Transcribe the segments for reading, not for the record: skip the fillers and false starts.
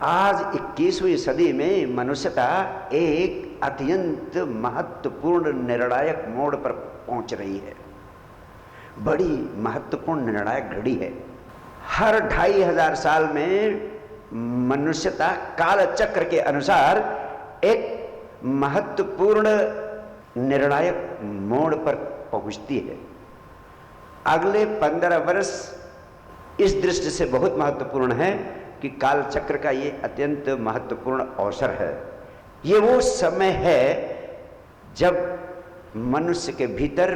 आज 21वीं सदी में मनुष्यता एक अत्यंत महत्वपूर्ण निर्णायक मोड़ पर पहुंच रही है। बड़ी महत्वपूर्ण निर्णायक घड़ी है। हर 2500 साल में मनुष्यता काल चक्र के अनुसार एक महत्वपूर्ण निर्णायक मोड़ पर पहुंचती है। अगले 15 वर्ष इस दृष्टि से बहुत महत्वपूर्ण है कि काल चक्र का ये अत्यंत महत्वपूर्ण अवसर है। ये वो समय है जब मनुष्य के भीतर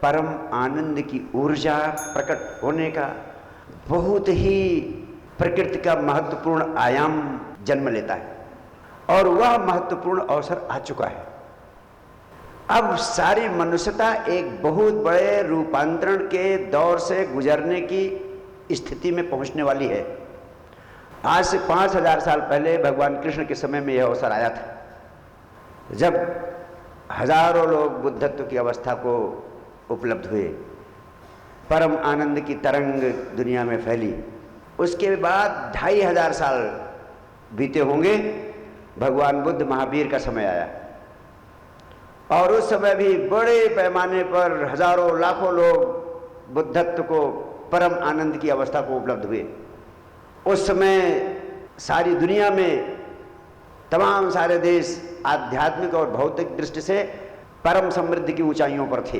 परम आनंद की ऊर्जा प्रकट होने का बहुत ही प्रकृति का महत्वपूर्ण आयाम जन्म लेता है और वह महत्वपूर्ण अवसर आ चुका है। अब सारी मनुष्यता एक बहुत बड़े रूपांतरण के दौर से गुजरने की स्थिति में पहुंचने वाली है। आज से 5000 साल पहले भगवान कृष्ण के समय में यह अवसर आया था, जब हजारों लोग बुद्धत्व की अवस्था को उपलब्ध हुए, परम आनंद की तरंग दुनिया में फैली। उसके बाद 2500 साल बीते होंगे, भगवान बुद्ध महावीर का समय आया और उस समय भी बड़े पैमाने पर हजारों लाखों लोग बुद्धत्व को, परम आनंद की अवस्था को उपलब्ध हुए। उस समय सारी दुनिया में तमाम सारे देश आध्यात्मिक और भौतिक दृष्टि से परम समृद्धि की ऊंचाइयों पर थे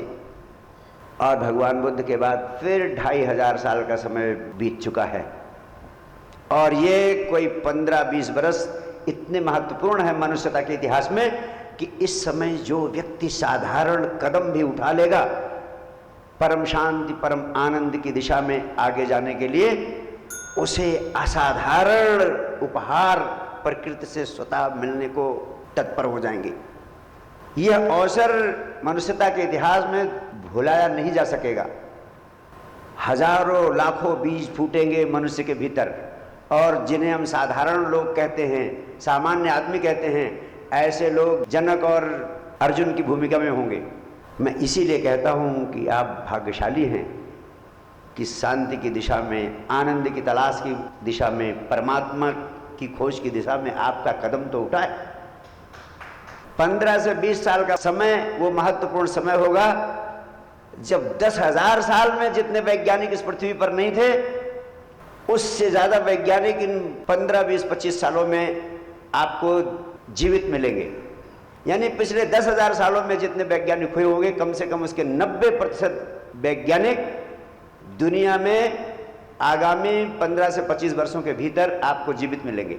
और भगवान बुद्ध के बाद फिर 2500 साल का समय बीत चुका है और ये कोई 15-20 बरस इतने महत्वपूर्ण है मनुष्यता के इतिहास में कि इस समय जो व्यक्ति साधारण कदम भी उठा लेगा परम शांति, परम आनंद की दिशा में आगे जाने के लिए, उसे असाधारण उपहार प्रकृति से स्वतः मिलने को तत्पर हो जाएंगे। यह अवसर मनुष्यता के इतिहास में भुलाया नहीं जा सकेगा। हजारों लाखों बीज फूटेंगे मनुष्य के भीतर और जिन्हें हम साधारण लोग कहते हैं, सामान्य आदमी कहते हैं, ऐसे लोग जनक और अर्जुन की भूमिका में होंगे। मैं इसीलिए कहता हूं कि आप भाग्यशाली हैं कि शांति की दिशा में, आनंद की तलाश की दिशा में, परमात्मा की खोज की दिशा में आपका कदम तो उठा है। 15 से 20 साल का समय वो महत्वपूर्ण समय होगा जब 10,000 साल में जितने वैज्ञानिक इस पृथ्वी पर नहीं थे, उससे ज्यादा वैज्ञानिक इन 15, 20, 25 सालों में आपको जीवित मिलेंगे। यानी पिछले 10,000 सालों में जितने वैज्ञानिक हुए होंगे, कम से कम उसके 90% वैज्ञानिक दुनिया में आगामी 15 से 25 वर्षों के भीतर आपको जीवित मिलेंगे।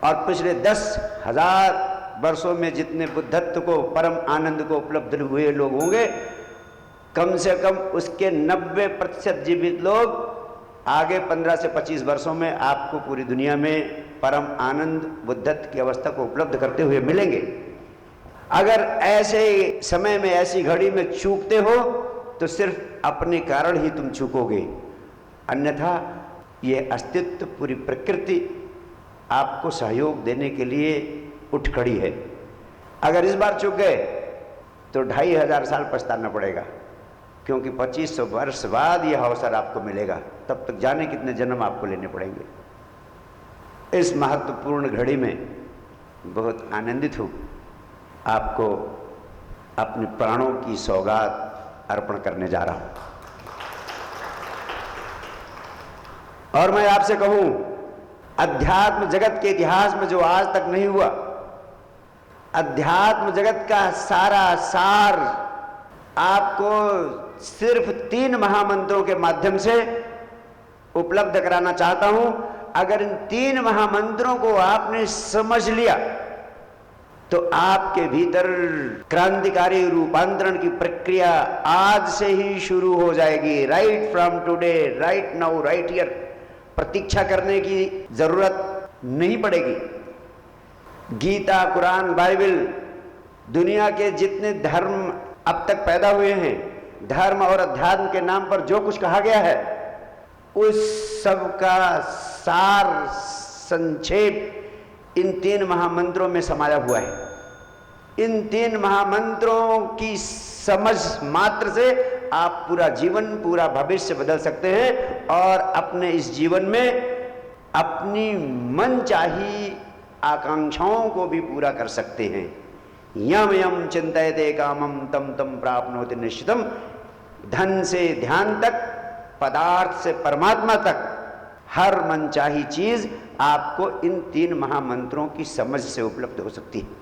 और पिछले 10,000 वर्षों में जितने बुद्धत्व को, परम आनंद को उपलब्ध हुए लोग होंगे, कम से कम उसके 90% जीवित लोग आगे 15 से 25 वर्षों में आपको पूरी दुनिया में परम आनंद, बुद्धत्व की अवस्था को उपलब्ध करते हुए मिलेंगे। अगर ऐसे समय में, ऐसी घड़ी में चूकते हो तो सिर्फ अपने कारण ही तुम चूकोगे, अन्यथा ये अस्तित्व, पूरी प्रकृति आपको सहयोग देने के लिए उठ खड़ी है। अगर इस बार चूक गए तो 2500 साल पछताना पड़ेगा, क्योंकि 2500 वर्ष बाद यह अवसर आपको मिलेगा। तब तक जाने कितने जन्म आपको लेने पड़ेंगे। इस महत्वपूर्ण घड़ी में बहुत आनंदित हूँ आपको अपने प्राणों की सौगात अर्पण करने जा रहा हूं। और मैं आपसे कहूं, अध्यात्म जगत के इतिहास में जो आज तक नहीं हुआ, अध्यात्म जगत का सारा सार आपको सिर्फ 3 महामंत्रों के माध्यम से उपलब्ध कराना चाहता हूं। अगर इन 3 महामंत्रों को आपने समझ लिया तो आपके भीतर क्रांतिकारी रूपांतरण की प्रक्रिया आज से ही शुरू हो जाएगी। Right from today, right now, right here. प्रतीक्षा करने की जरूरत नहीं पड़ेगी। गीता, कुरान, बाइबल, दुनिया के जितने धर्म अब तक पैदा हुए हैं, धर्म और अध्यात्म के नाम पर जो कुछ कहा गया है, उस सब का सार, संक्षेप इन 3 महामंत्रों में समाया हुआ है। इन 3 महामंत्रों की समझ मात्र से आप पूरा जीवन, पूरा भविष्य बदल सकते हैं और अपने इस जीवन में अपनी मनचाही आकांक्षाओं को भी पूरा कर सकते हैं। यम यम चिंतयते कामम तम तम प्राप्नोति निश्चितम। धन से ध्यान तक, पदार्थ से परमात्मा तक, हर मनचाही चीज आपको इन 3 महामंत्रों की समझ से उपलब्ध हो सकती है।